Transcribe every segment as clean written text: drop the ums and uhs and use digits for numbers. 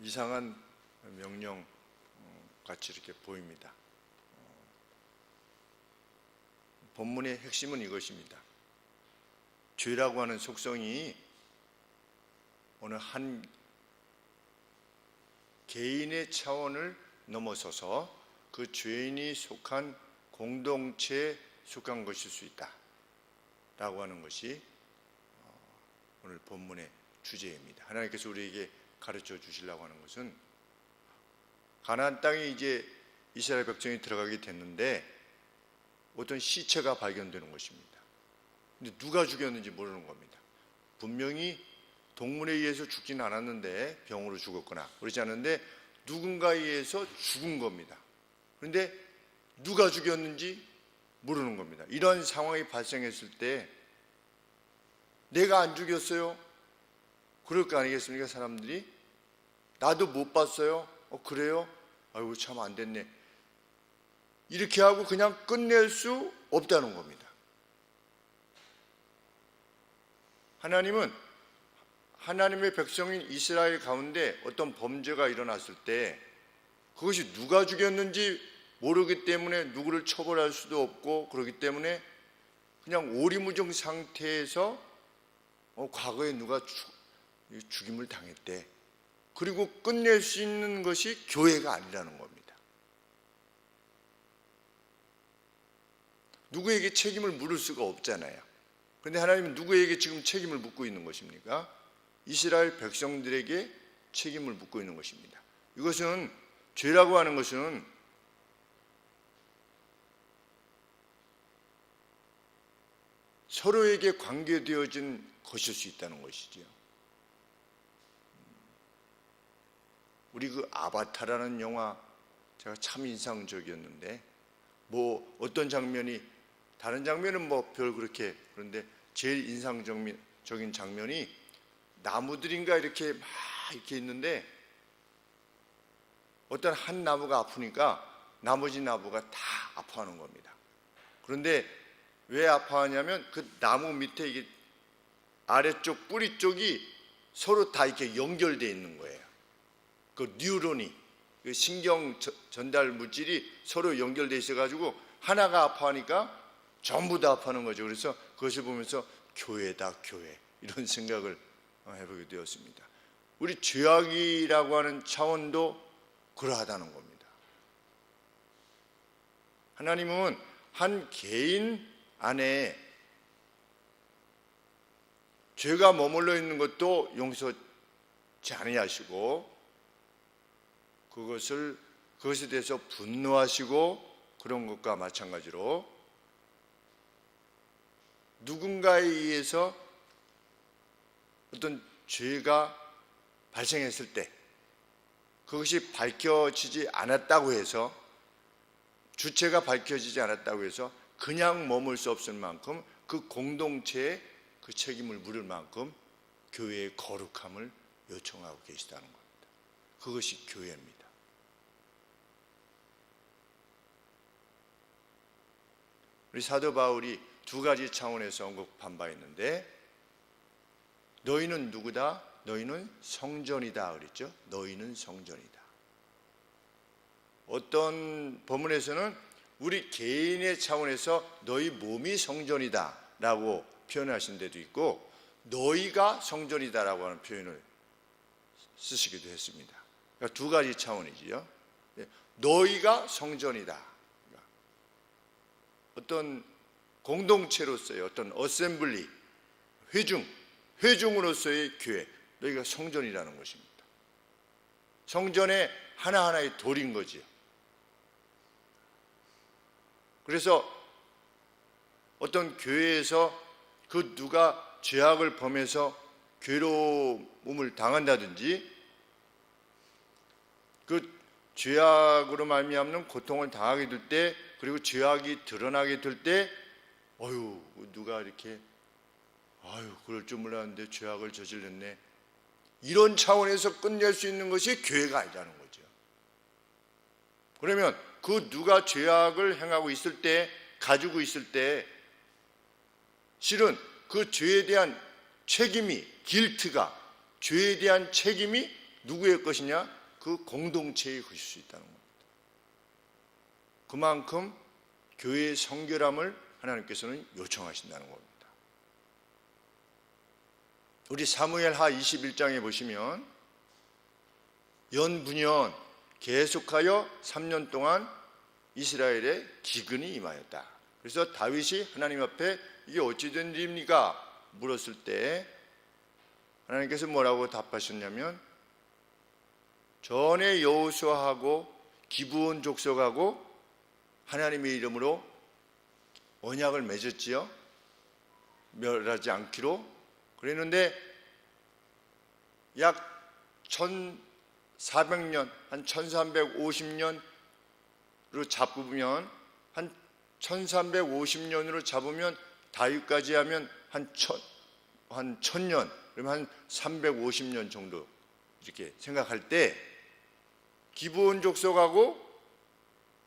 이상한 명령 같이 이렇게 보입니다. 본문의 핵심은 이것입니다. 죄라고 하는 속성이 어느 한 개인의 차원을 넘어서서 그 죄인이 속한 공동체에 속한 것일 수 있다 라고 하는 것이 오늘 본문의 주제입니다. 하나님께서 우리에게 가르쳐 주시려고 하는 것은 가나안 땅에 이제 이스라엘 백성이 들어가게 됐는데 어떤 시체가 발견되는 것입니다. 근데 누가 죽였는지 모르는 겁니다. 분명히 동물에 의해서 죽지는 않았는데 병으로 죽었거나 그러지 않은데 누군가에 의해서 죽은 겁니다. 그런데 누가 죽였는지 모르는 겁니다. 이런 상황이 발생했을 때 내가 안 죽였어요? 그럴 거 아니겠습니까? 사람들이 나도 못 봤어요? 그래요? 아이고 참 안 됐네. 이렇게 하고 그냥 끝낼 수 없다는 겁니다. 하나님은 하나님의 백성인 이스라엘 가운데 어떤 범죄가 일어났을 때 그것이 누가 죽였는지 모르기 때문에 누구를 처벌할 수도 없고 그렇기 때문에 그냥 오리무정 상태에서 과거에 누가 죽임을 당했대. 그리고 끝낼 수 있는 것이 교회가 아니라는 겁니다. 누구에게 책임을 물을 수가 없잖아요. 그런데 하나님은 누구에게 지금 책임을 묻고 있는 것입니까? 이스라엘 백성들에게 책임을 묻고 있는 것입니다. 이것은 죄라고 하는 것은 서로에게 관계되어진 것일 수 있다는 것이죠. 우리 그 아바타라는 영화 제가 참 인상적이었는데 어떤 장면이 다른 장면은 별 그렇게 그런데 제일 인상적인 장면이 나무들인가 이렇게 막 이렇게 있는데 어떤 한 나무가 아프니까 나머지 나무가 다 아파하는 겁니다. 그런데 왜 아파하냐면 그 나무 밑에 이게 아래쪽 뿌리 쪽이 서로 다 이렇게 연결되어 있는 거예요. 그 뉴런이 그 신경 전달 물질이 서로 연결되어 있어가지고 하나가 아파하니까 전부 다 아파하는 거죠. 그래서 그것을 보면서 교회다 교회 이런 생각을 해보게 되었습니다. 우리 죄악이라고 하는 차원도 그러하다는 겁니다. 하나님은 한 개인 안에 죄가 머물러 있는 것도 용서치 아니하시고 그것에 대해서 분노하시고 그런 것과 마찬가지로 누군가에 의해서 어떤 죄가 발생했을 때 그것이 밝혀지지 않았다고 해서 주체가 밝혀지지 않았다고 해서 그냥 머물 수 없을 만큼 그 공동체에 그 책임을 물을 만큼 교회의 거룩함을 요청하고 계시다는 겁니다. 그것이 교회입니다. 우리 사도 바울이 두 가지 차원에서 언급한 바 있는데 너희는 누구다? 너희는 성전이다 그랬죠. 너희는 성전이다. 어떤 본문에서는 우리 개인의 차원에서 너희 몸이 성전이다 라고 표현하신 데도 있고 너희가 성전이다 라고 하는 표현을 쓰시기도 했습니다. 그러니까 두 가지 차원이지요. 너희가 성전이다. 어떤 공동체로서의 어떤 어셈블리, 회중으로서의 교회, 너희가 성전이라는 것입니다. 성전의 하나하나의 돌인 거지요. 그래서 어떤 교회에서 그 누가 죄악을 범해서 괴로움을 당한다든지 그 죄악으로 말미암는 고통을 당하게 될 때 그리고 죄악이 드러나게 될 때 누가 이렇게 그럴 줄 몰랐는데 죄악을 저질렀네 이런 차원에서 끝낼 수 있는 것이 교회가 아니라는 거죠. 그러면 그 누가 죄악을 행하고 있을 때 가지고 있을 때 실은 그 죄에 대한 책임이 길트가 죄에 대한 책임이 누구의 것이냐? 그 공동체의 것일 수 있다는 겁니다. 그만큼 교회의 성결함을 하나님께서는 요청하신다는 겁니다. 우리 사무엘하 21장에 보시면 연분연 계속하여 3년 동안 이스라엘에 기근이 임하였다. 그래서 다윗이 하나님 앞에 이게 어찌 된 일입니까? 물었을 때 하나님께서 뭐라고 답하셨냐면 전에 여호수아하고 기브온 족속하고 하나님의 이름으로 언약을 맺었지요. 멸하지 않기로. 그랬는데 약 1400년, 한 1350년으로 잡으면 한 1350년으로 잡으면 다윗까지 하면 한 1000년, 그러면 한 350년 정도 이렇게 생각할 때 기브온 족속하고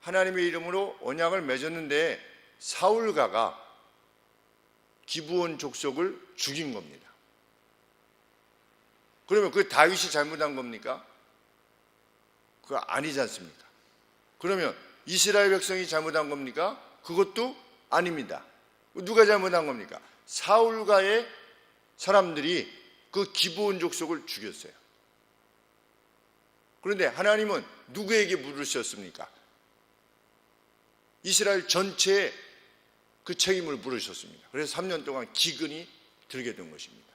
하나님의 이름으로 언약을 맺었는데 사울가가 기브온 족속을 죽인 겁니다. 그러면 그 다윗이 잘못한 겁니까? 그거 아니지 않습니까? 그러면 이스라엘 백성이 잘못한 겁니까? 그것도 아닙니다. 누가 잘못한 겁니까? 사울가의 사람들이 그 기브온 족속을 죽였어요. 그런데 하나님은 누구에게 물으셨습니까? 이스라엘 전체에 그 책임을 물으셨습니다. 그래서 3년 동안 기근이 들게 된 것입니다.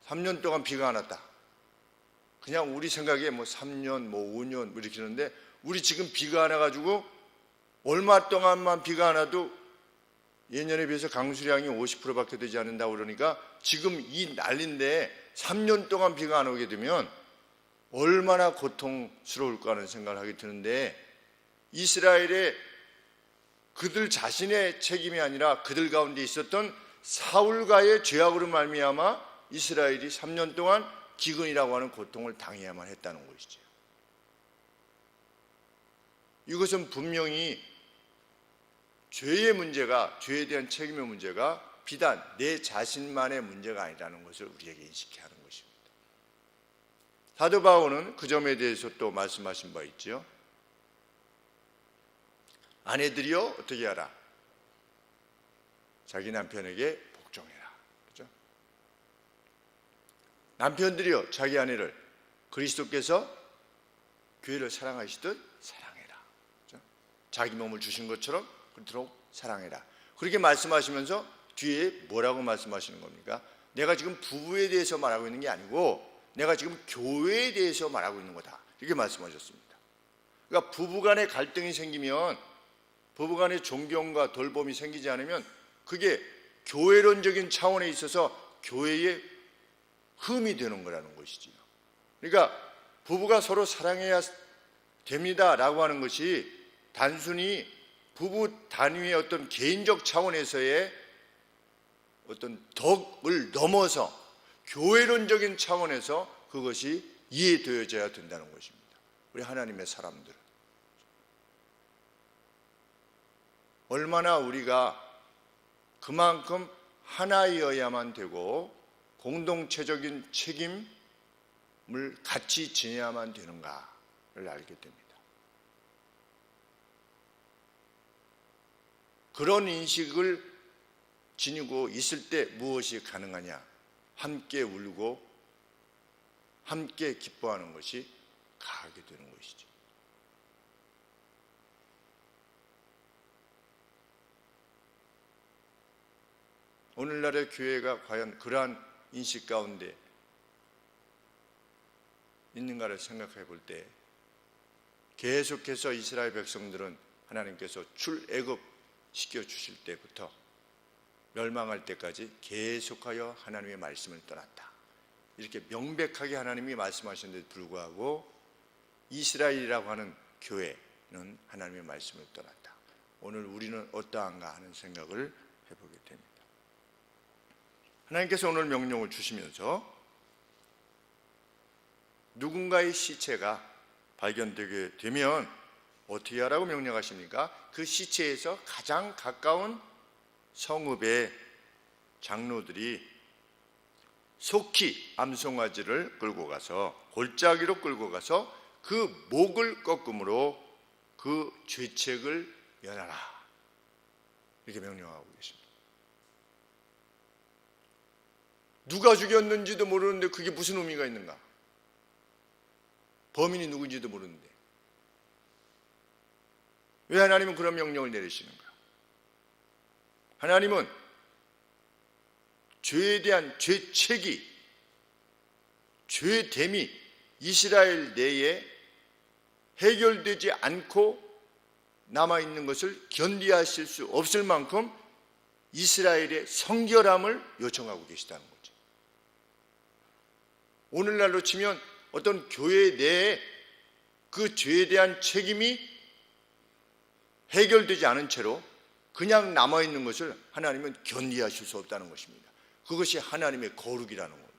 3년 동안 비가 안 왔다. 그냥 우리 생각에 뭐 3년, 뭐 5년 뭐 이렇게 하는데 우리 지금 비가 안 와가지고 얼마 동안만 비가 안 와도 예년에 비해서 강수량이 50%밖에 되지 않는다고 그러니까 지금 이 난리인데 3년 동안 비가 안 오게 되면 얼마나 고통스러울까 하는 생각을 하게 드는데 이스라엘의 그들 자신의 책임이 아니라 그들 가운데 있었던 사울가의 죄악으로 말미암아 이스라엘이 3년 동안 기근이라고 하는 고통을 당해야만 했다는 것이죠. 이것은 분명히 죄의 문제가, 죄에 대한 책임의 문제가 비단 내 자신만의 문제가 아니라는 것을 우리에게 인식해야 하는 것입니다. 사도 바울은 그 점에 대해서 또 말씀하신 바 있죠. 아내들이여 어떻게 하라? 자기 남편에게 복종해라. 그렇죠? 남편들이여 자기 아내를 그리스도께서 교회를 사랑하시듯 사랑해라. 그렇죠? 자기 몸을 주신 것처럼 그토록 사랑해라. 그렇게 말씀하시면서 뒤에 뭐라고 말씀하시는 겁니까? 내가 지금 부부에 대해서 말하고 있는 게 아니고 내가 지금 교회에 대해서 말하고 있는 거다. 이렇게 말씀하셨습니다. 그러니까 부부간에 갈등이 생기면 부부간의 존경과 돌봄이 생기지 않으면 그게 교회론적인 차원에 있어서 교회의 흠이 되는 거라는 것이지요. 그러니까 부부가 서로 사랑해야 됩니다라고 하는 것이 단순히 부부 단위의 어떤 개인적 차원에서의 어떤 덕을 넘어서 교회론적인 차원에서 그것이 이해되어져야 된다는 것입니다. 우리 하나님의 사람들은 얼마나 우리가 그만큼 하나이어야만 되고 공동체적인 책임을 같이 지내야만 되는가를 알게 됩니다. 그런 인식을 지니고 있을 때 무엇이 가능하냐? 함께 울고 함께 기뻐하는 것이 가하게 되는 것이죠. 오늘날의 교회가 과연 그러한 인식 가운데 있는가를 생각해 볼 때 계속해서 이스라엘 백성들은 하나님께서 출애굽 시켜주실 때부터 멸망할 때까지 계속하여 하나님의 말씀을 떠났다. 이렇게 명백하게 하나님이 말씀하셨는데도 불구하고 이스라엘이라고 하는 교회는 하나님의 말씀을 떠났다. 오늘 우리는 어떠한가 하는 생각을 해보게 됩니다. 하나님께서 오늘 명령을 주시면서 누군가의 시체가 발견되게 되면 어떻게 하라고 명령하십니까? 그 시체에서 가장 가까운 성읍의 장로들이 속히 암송아지를 끌고 가서 골짜기로 끌고 가서 그 목을 꺾음으로 그 죄책을 면하라, 이렇게 명령하고 계십니다. 누가 죽였는지도 모르는데 그게 무슨 의미가 있는가? 범인이 누군지도 모르는데 왜 하나님은 그런 명령을 내리시는가? 하나님은 죄에 대한 죄책이, 죄됨이 이스라엘 내에 해결되지 않고 남아있는 것을 견디하실 수 없을 만큼 이스라엘의 성결함을 요청하고 계시다는 거죠. 오늘날로 치면 어떤 교회 내에 그 죄에 대한 책임이 해결되지 않은 채로 그냥 남아있는 것을 하나님은 견디하실 수 없다는 것입니다. 그것이 하나님의 거룩이라는 겁니다.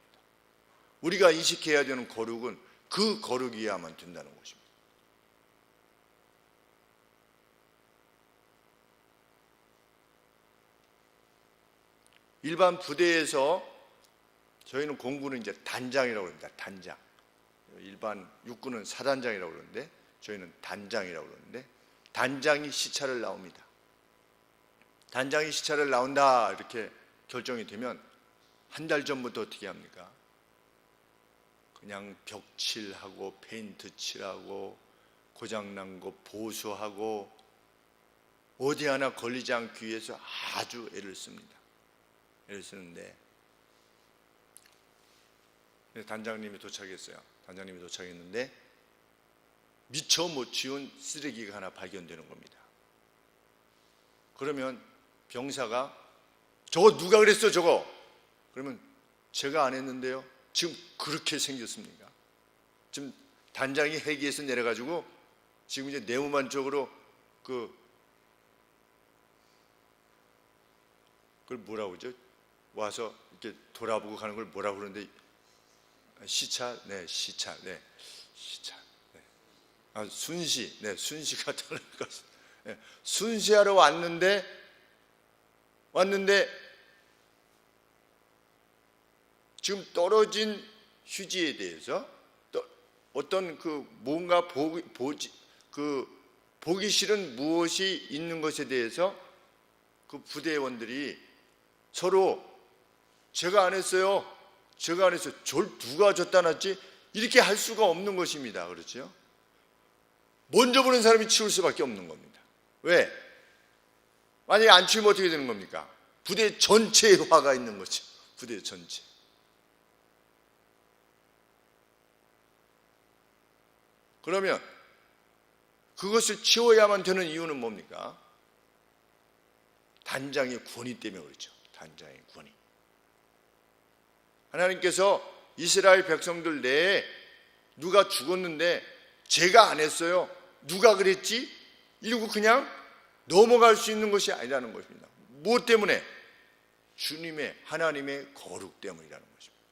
우리가 인식해야 되는 거룩은 그 거룩이어야만 된다는 것입니다. 일반 부대에서 저희는 공군은 이제 단장이라고 합니다. 단장. 일반 육군은 사단장이라고 그러는데 저희는 단장이라고 그러는데, 단장이 시차를 나옵니다. 단장이 시차를 나온다 이렇게 결정이 되면 한 달 전부터 어떻게 합니까? 그냥 벽칠하고 페인트 칠하고 고장난 거 보수하고 어디 하나 걸리지 않기 위해서 아주 애를 씁니다. 애를 쓰는데 단장님이 도착했어요. 단장님이 도착했는데 미처 못 치운 쓰레기가 하나 발견되는 겁니다. 그러면 병사가 저거 누가 그랬어 저거? 그러면 제가 안 했는데요. 지금 그렇게 생겼습니까? 지금 단장이 헬기에서 내려가지고 지금 이제 내무반 쪽으로 그걸 뭐라고 그러죠? 와서 이렇게 돌아보고 가는 걸 뭐라고 그러는데, 시찰, 네, 시찰, 네, 시찰, 네. 아, 순시, 네, 순시가 들어갔어. 네, 순시하러 왔는데 지금 떨어진 휴지에 대해서 어떤 그 뭔가 보기 싫은 무엇이 있는 것에 대해서 그 부대원들이 서로 제가 안 했어요. 절 누가 줬다 놨지? 이렇게 할 수가 없는 것입니다. 그렇죠? 먼저 보는 사람이 치울 수밖에 없는 겁니다. 왜? 만약에 안 치우면 어떻게 되는 겁니까? 부대 전체에 화가 있는 거죠. 부대 전체. 그러면 그것을 치워야만 되는 이유는 뭡니까? 단장의 권위 때문에 그렇죠. 단장의 권위. 하나님께서 이스라엘 백성들 내에 누가 죽었는데 제가 안 했어요, 누가 그랬지? 이러고 그냥 넘어갈 수 있는 것이 아니라는 것입니다. 무엇 때문에? 주님의, 하나님의 거룩 때문이라는 것입니다.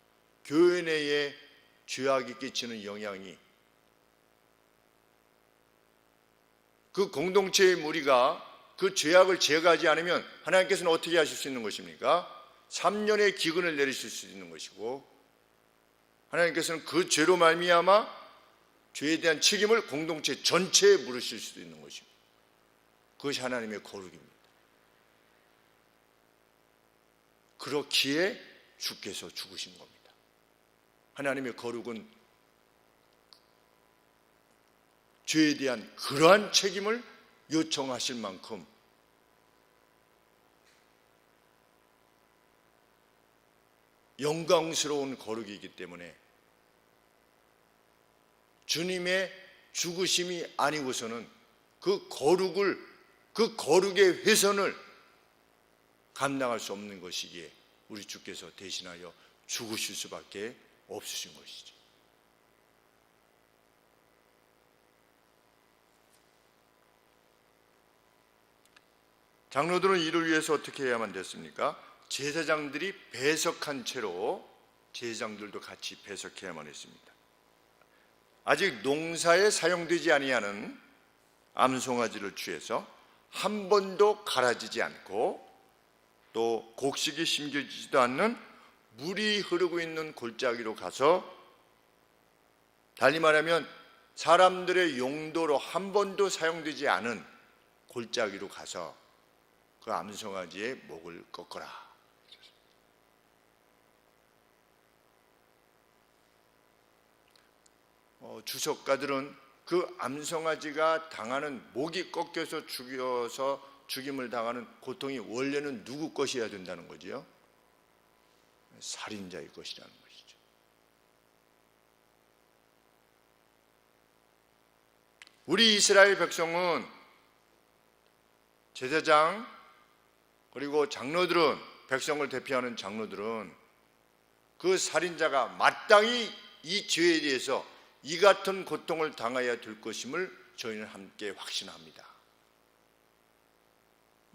교회 내에 죄악이 끼치는 영향이 그 공동체의 무리가 그 죄악을 제거하지 않으면 하나님께서는 어떻게 하실 수 있는 것입니까? 3년의 기근을 내리실 수 있는 것이고, 하나님께서는 그 죄로 말미암아 죄에 대한 책임을 공동체 전체에 물으실 수도 있는 것입니다. 그것이 하나님의 거룩입니다. 그렇기에 주께서 죽으신 겁니다. 하나님의 거룩은 죄에 대한 그러한 책임을 요청하실 만큼 영광스러운 거룩이기 때문에 주님의 죽으심이 아니고서는 그 거룩의 훼손을 감당할 수 없는 것이기에 우리 주께서 대신하여 죽으실 수밖에 없으신 것이죠. 장로들은 이를 위해서 어떻게 해야만 됐습니까? 제사장들이 배석한 채로 제사장들도 같이 배석해야만 했습니다. 아직 농사에 사용되지 아니하는 암송아지를 취해서 한 번도 갈아지지 않고 또 곡식이 심겨지지도 않는 물이 흐르고 있는 골짜기로 가서, 달리 말하면 사람들의 용도로 한 번도 사용되지 않은 골짜기로 가서 그 암송아지의 목을 꺾어라. 주석가들은 그 암송아지가 당하는, 목이 꺾여서 죽임을 당하는 고통이 원래는 누구 것이어야 된다는 거지요? 살인자의 것이라는 것이죠. 우리 이스라엘 백성은, 제사장 그리고 장로들은, 백성을 대표하는 장로들은 그 살인자가 마땅히 이 죄에 대해서 이 같은 고통을 당해야 될 것임을 저희는 함께 확신합니다.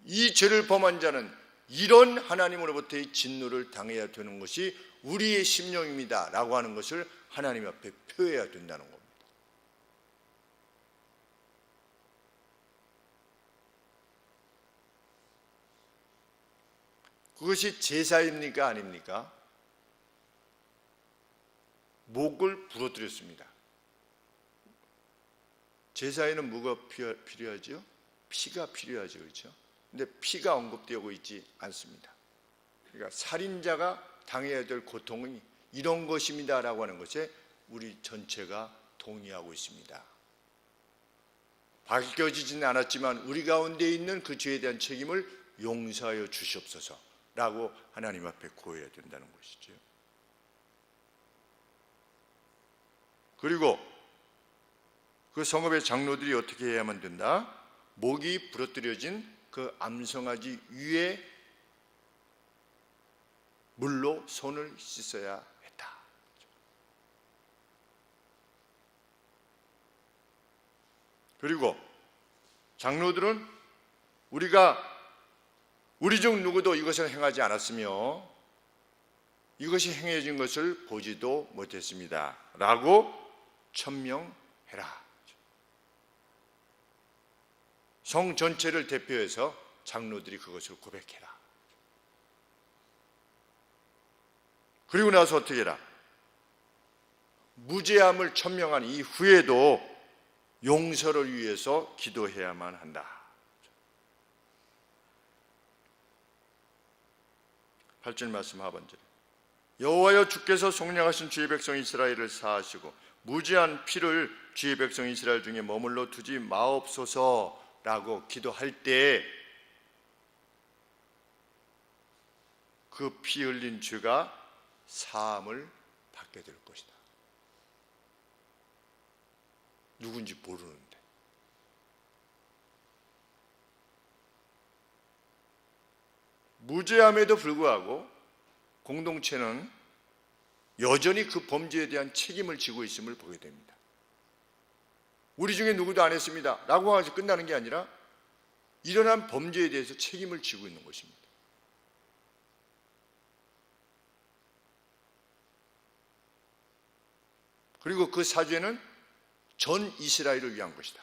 이 죄를 범한 자는 이런 하나님으로부터의 진노를 당해야 되는 것이 우리의 심령입니다 라고 하는 것을 하나님 앞에 표해야 된다는 겁니다. 그것이 제사입니까? 아닙니까? 목을 부러뜨렸습니다. 제사에는 뭐가 필요하죠? 피가 필요하죠. 그렇죠? 근데 피가 언급되고 있지 않습니다. 그러니까 살인자가 당해야 될 고통은 이런 것입니다 라고 하는 것에 우리 전체가 동의하고 있습니다. 밝혀지지는 않았지만 우리 가운데 있는 그 죄에 대한 책임을 용서하여 주시옵소서 라고 하나님 앞에 고해야 된다는 것이죠. 그리고 그 성읍의 장로들이 어떻게 해야만 된다? 목이 부러뜨려진 그 암송아지 위에 물로 손을 씻어야 했다. 그리고 장로들은 우리 중 누구도 이것을 행하지 않았으며 이것이 행해진 것을 보지도 못했습니다 라고 천명해라. 성 전체를 대표해서 장로들이 그것을 고백해라. 그리고 나서 어떻게 해라? 무죄함을 천명한 이후에도 용서를 위해서 기도해야만 한다. 8절 말씀 하반절에 여호와여 주께서 속량하신 주의 백성 이스라엘을 사하시고 무죄한 피를 주의 백성 이스라엘 중에 머물러 두지 마옵소서 라고 기도할 때 그 피 흘린 죄가 사함을 받게 될 것이다. 누군지 모르는데. 무죄함에도 불구하고 공동체는 여전히 그 범죄에 대한 책임을 지고 있음을 보게 됩니다. 우리 중에 누구도 안 했습니다 라고 하면서 끝나는 게 아니라 일어난 범죄에 대해서 책임을 지고 있는 것입니다. 그리고 그 사죄는 전 이스라엘을 위한 것이다.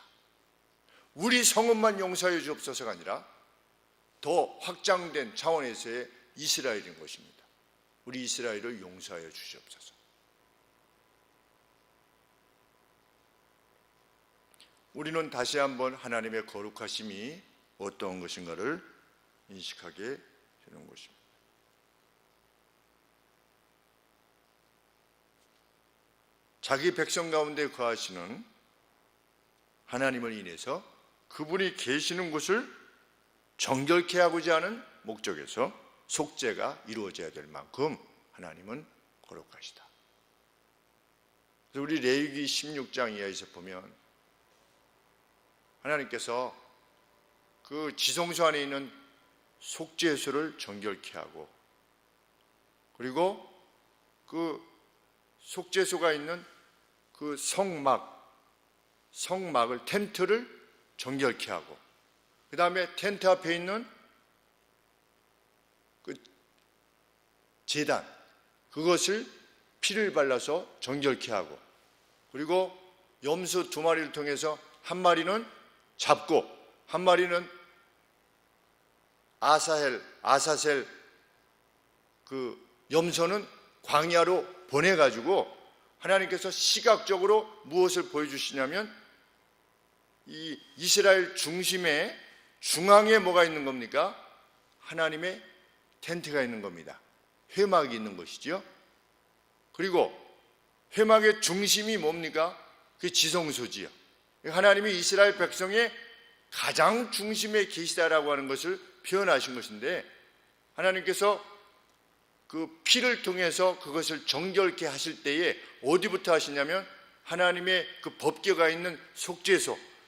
우리 성읍만 용서해 주옵소서가 아니라 더 확장된 차원에서의 이스라엘인 것입니다. 우리 이스라엘을 용서하여 주시옵소서. 우리는 다시 한번 하나님의 거룩하심이 어떤 것인가를 인식하게 되는 것입니다. 자기 백성 가운데 거하시는 하나님을 인해서 그분이 계시는 곳을 정결케 하고자 하는 목적에서 속죄가 이루어져야 될 만큼 하나님은 거룩하시다. 그래서 우리 레위기 16장 이하에서 보면 하나님께서 그 지성소 안에 있는 속죄소를 정결케 하고 그리고 그 속죄소가 있는 그 성막을 텐트를 정결케 하고 그 다음에 텐트 앞에 있는 그 제단 그것을 피를 발라서 정결케 하고 그리고 염소 2마리를 통해서 한 마리는 잡고 한 마리는 아사셀 그 염소는 광야로 보내가지고 하나님께서 시각적으로 무엇을 보여주시냐면 이 이스라엘 중심에 중앙에 뭐가 있는 겁니까? 하나님의 텐트가 있는 겁니다. 회막이 있는 것이죠. 그리고 회막의 중심이 뭡니까? 그 지성소지요. 하나님이 이스라엘 백성의 가장 중심에 계시다라고 하는 것을 표현하신 것인데, 하나님께서 그 피를 통해서 그것을 정결케 하실 때에 어디부터 하시냐면 하나님의 그 법궤가 있는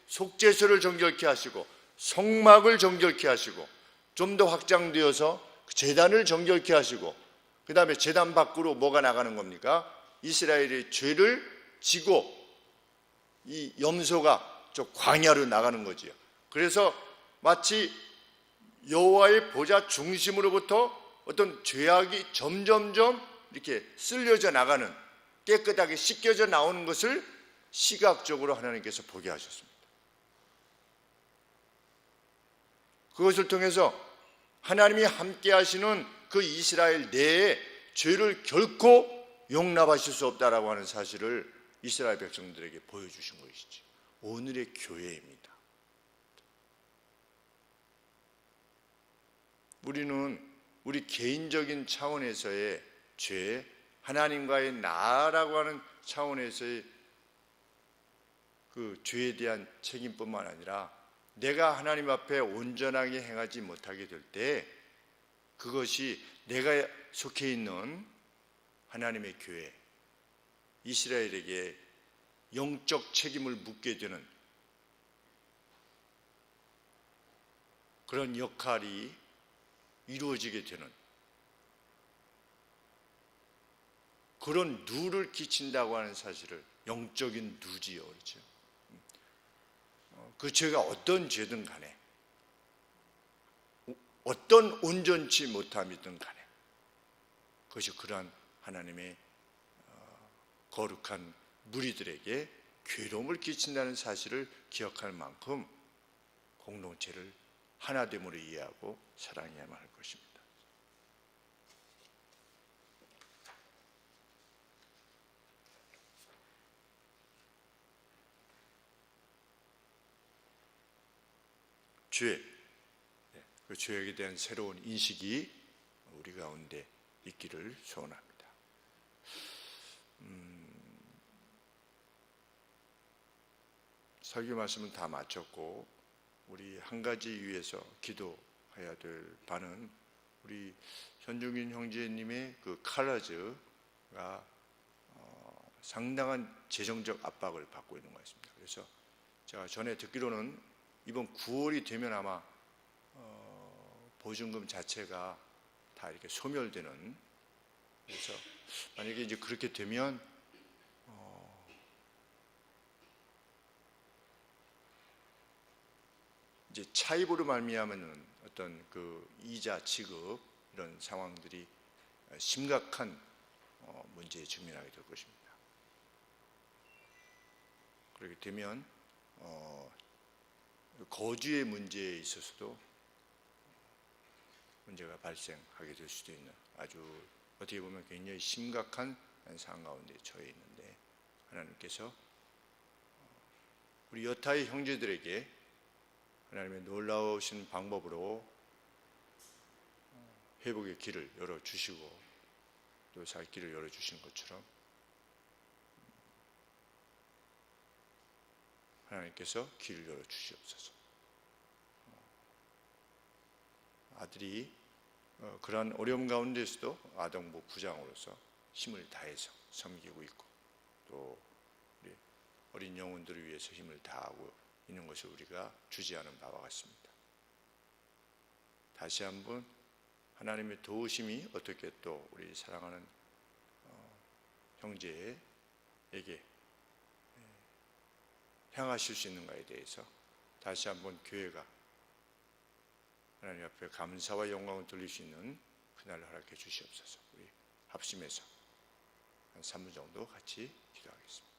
속죄소를 정결케 하시고 성막을 정결케 하시고 좀 더 확장되어서 제단을 정결케 하시고, 그 다음에 제단 밖으로 뭐가 나가는 겁니까? 이스라엘의 죄를 지고 이 염소가 저 광야로 나가는 거지요. 그래서 마치 여호와의 보좌 중심으로부터 어떤 죄악이 점점점 이렇게 쓸려져 나가는, 깨끗하게 씻겨져 나오는 것을 시각적으로 하나님께서 보게 하셨습니다. 그것을 통해서 하나님이 함께 하시는 그 이스라엘 내에 죄를 결코 용납하실 수 없다라고 하는 사실을 이스라엘 백성들에게 보여주신 것이지, 오늘의 교회입니다. 우리는 우리 개인적인 차원에서의 죄, 하나님과의 나라고 하는 차원에서의 그 죄에 대한 책임뿐만 아니라 내가 하나님 앞에 온전하게 행하지 못하게 될 때 그것이 내가 속해 있는 하나님의 교회, 이스라엘에게 영적 책임을 묻게 되는 그런 역할이 이루어지게 되는 그런 누를 끼친다고 하는 사실을, 영적인 누지요, 그렇죠? 그 죄가 어떤 죄든 간에, 어떤 온전치 못함이든 간에 그것이 그러한 하나님의 거룩한 무리들에게 괴로움을 끼친다는 사실을 기억할 만큼 공동체를 하나됨으로 이해하고 사랑해야만 할 것입니다. 죄, 그 죄에 대한 새로운 인식이 우리 가운데 있기를 소원합니다. 설교 말씀은 다 마쳤고, 우리 한 가지 위해서 기도해야 될 바는 우리 현중인 형제님의 그 칼라즈가 상당한 재정적 압박을 받고 있는 것 같습니다. 그래서 제가 전에 듣기로는 이번 9월이 되면 아마 보증금 자체가 다 이렇게 소멸되는, 그래서 만약에 이제 그렇게 되면 이제 차입으로 말미암은 어떤 그 이자 지급 이런 상황들이 심각한 문제에 직면하게 될 것입니다. 그렇게 되면 거주의 문제에 있어서도 문제가 발생하게 될 수도 있는, 아주 어떻게 보면 굉장히 심각한 상황 가운데 처해 있는데, 하나님께서 우리 여타의 형제들에게 하나님의 놀라우신 방법으로 회복의 길을 열어주시고 또 살 길을 열어주신 것처럼 하나님께서 길을 열어주시옵소서. 아들이 그러한 어려움 가운데서도 아동부 부장으로서 힘을 다해서 섬기고 있고, 또 우리 어린 영혼들을 위해서 힘을 다하고 있는 것을 우리가 주지하는 바와 같습니다. 다시 한번 하나님의 도우심이 어떻게 또 우리 사랑하는 형제에게 향하실 수 있는가에 대해서 다시 한번 교회가 하나님 앞에 감사와 영광을 돌릴 수 있는 그날을 허락해 주시옵소서. 우리 합심해서 한 3분 정도 같이 기도하겠습니다.